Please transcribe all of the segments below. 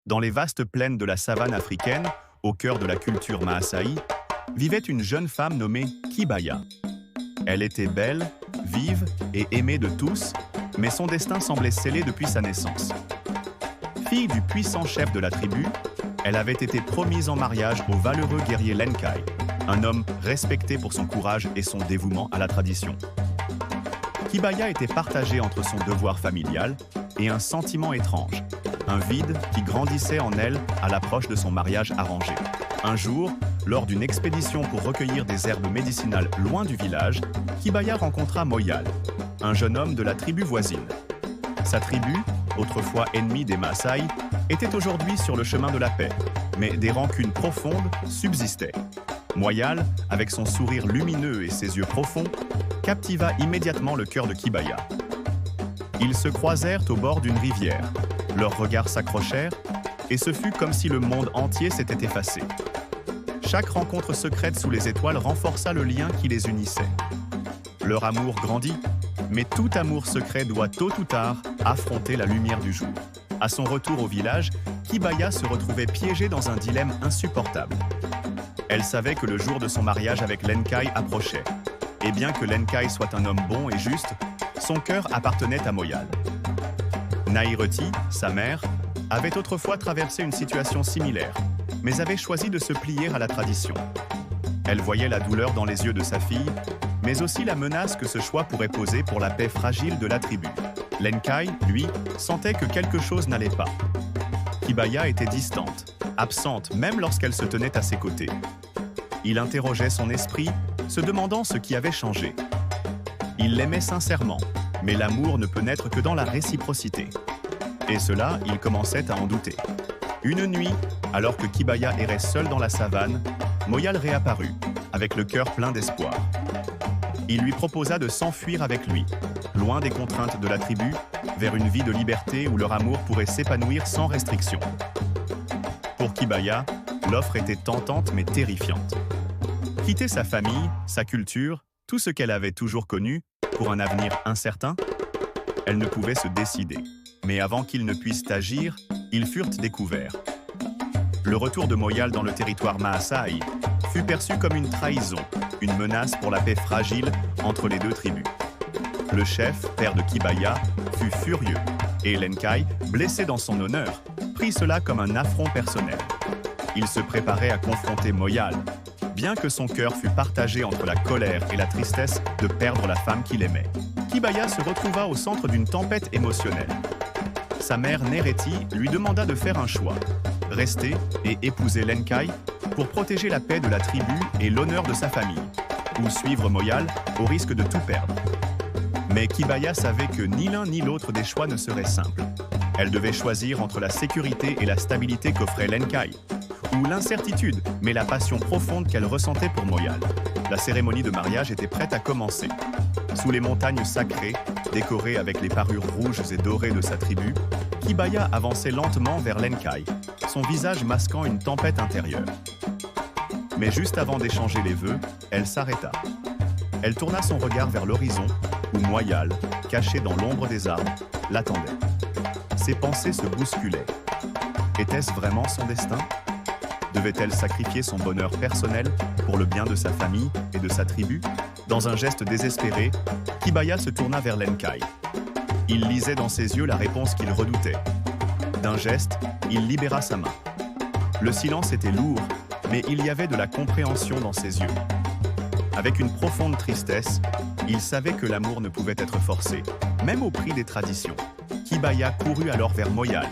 Dans les vastes plaines de la savane africaine, au cœur de la culture Maasai, vivait une jeune femme nommée Kibaya. Elle était belle, vive et aimée de tous, mais son destin semblait scellé depuis sa naissance. Fille du puissant chef de la tribu, elle avait été promise en mariage au valeureux guerrier Lenkai, un homme respecté pour son courage et son dévouement à la tradition. Kibaya était partagée entre son devoir familial et un sentiment étrange, un vide qui grandissait en elle à l'approche de son mariage arrangé. Un jour, lors d'une expédition pour recueillir des herbes médicinales loin du village, Kibaya rencontra Moyal, un jeune homme de la tribu voisine. Sa tribu, autrefois ennemie des Maasai, était aujourd'hui sur le chemin de la paix, mais des rancunes profondes subsistaient. Moyal, avec son sourire lumineux et ses yeux profonds, captiva immédiatement le cœur de Kibaya. Ils se croisèrent au bord d'une rivière, leurs regards s'accrochèrent, et ce fut comme si le monde entier s'était effacé. Chaque rencontre secrète sous les étoiles renforça le lien qui les unissait. Leur amour grandit, mais tout amour secret doit tôt ou tard affronter la lumière du jour. À son retour au village, Kibaya se retrouvait piégée dans un dilemme insupportable. Elle savait que le jour de son mariage avec Lenkai approchait, et bien que Lenkai soit un homme bon et juste, son cœur appartenait à Moyal. Naireti, sa mère, avait autrefois traversé une situation similaire, mais avait choisi de se plier à la tradition. Elle voyait la douleur dans les yeux de sa fille, mais aussi la menace que ce choix pourrait poser pour la paix fragile de la tribu. Lenkai, lui, sentait que quelque chose n'allait pas. Kibaya était distante, absente même lorsqu'elle se tenait à ses côtés. Il interrogeait son esprit, se demandant ce qui avait changé. Il l'aimait sincèrement, mais l'amour ne peut naître que dans la réciprocité. Et cela, il commençait à en douter. Une nuit, alors que Kibaya errait seule dans la savane, Moyal réapparut, avec le cœur plein d'espoir. Il lui proposa de s'enfuir avec lui, loin des contraintes de la tribu, vers une vie de liberté où leur amour pourrait s'épanouir sans restriction. Pour Kibaya, l'offre était tentante mais terrifiante. Quitter sa famille, sa culture, tout ce qu'elle avait toujours connu, pour un avenir incertain, elle ne pouvait se décider. Mais avant qu'ils ne puissent agir, ils furent découverts. Le retour de Moyal dans le territoire Maasai fut perçu comme une trahison, une menace pour la paix fragile entre les deux tribus. Le chef, père de Kibaya, fut furieux, et Lenkai, blessé dans son honneur, prit cela comme un affront personnel. Il se préparait à confronter Moyal, bien que son cœur fût partagé entre la colère et la tristesse de perdre la femme qu'il aimait. Kibaya se retrouva au centre d'une tempête émotionnelle. Sa mère Nereti lui demanda de faire un choix, rester et épouser Lenkai pour protéger la paix de la tribu et l'honneur de sa famille, ou suivre Moyal au risque de tout perdre. Mais Kibaya savait que ni l'un ni l'autre des choix ne serait simple. Elle devait choisir entre la sécurité et la stabilité qu'offrait Lenkai, ou l'incertitude, mais la passion profonde qu'elle ressentait pour Moyal. La cérémonie de mariage était prête à commencer. Sous les montagnes sacrées, décorées avec les parures rouges et dorées de sa tribu, Kibaya avançait lentement vers Lenkai, son visage masquant une tempête intérieure. Mais juste avant d'échanger les vœux, elle s'arrêta. Elle tourna son regard vers l'horizon, où Moyal, caché dans l'ombre des arbres, l'attendait. Ses pensées se bousculaient. Était-ce vraiment son destin ? Devait-elle sacrifier son bonheur personnel pour le bien de sa famille et de sa tribu ? Dans un geste désespéré, Kibaya se tourna vers Lenkai. Il lisait dans ses yeux la réponse qu'il redoutait. D'un geste, il libéra sa main. Le silence était lourd, mais il y avait de la compréhension dans ses yeux. Avec une profonde tristesse, il savait que l'amour ne pouvait être forcé, même au prix des traditions. Kibaya courut alors vers Moyal,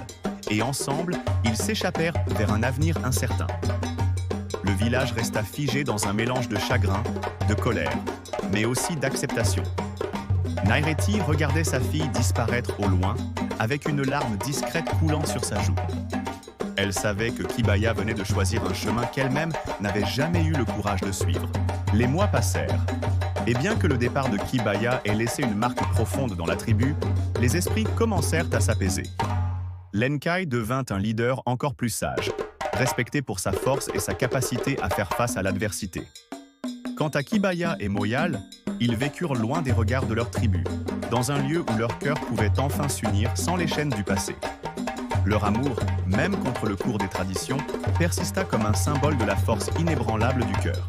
et ensemble, ils s'échappèrent vers un avenir incertain. Le village resta figé dans un mélange de chagrin, de colère, mais aussi d'acceptation. Naireti regardait sa fille disparaître au loin, avec une larme discrète coulant sur sa joue. Elle savait que Kibaya venait de choisir un chemin qu'elle-même n'avait jamais eu le courage de suivre. Les mois passèrent, et bien que le départ de Kibaya ait laissé une marque profonde dans la tribu, les esprits commencèrent à s'apaiser. Lenkai devint un leader encore plus sage, respecté pour sa force et sa capacité à faire face à l'adversité. Quant à Kibaya et Moyal, ils vécurent loin des regards de leur tribu, dans un lieu où leur cœur pouvait enfin s'unir sans les chaînes du passé. Leur amour, même contre le cours des traditions, persista comme un symbole de la force inébranlable du cœur.